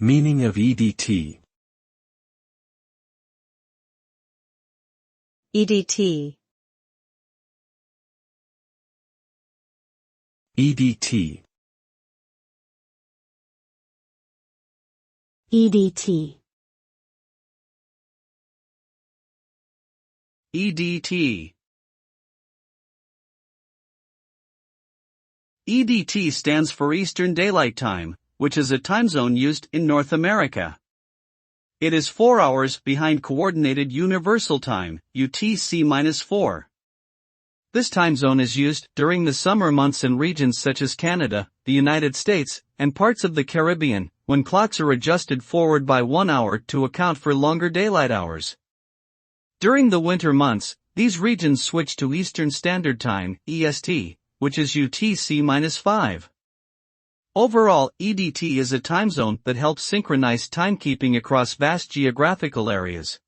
Meaning of EDT. EDT. EDT. EDT. EDT. EDT stands for Eastern Daylight Time, which is a time zone used in North America. It is 4 hours behind Coordinated Universal Time, UTC-4. This time zone is used during the summer months in regions such as Canada, the United States, and parts of the Caribbean, when clocks are adjusted forward by 1 hour to account for longer daylight hours. During the winter months, these regions switch to Eastern Standard Time, EST, which is UTC-5. Overall, EDT is a time zone that helps synchronize timekeeping across vast geographical areas.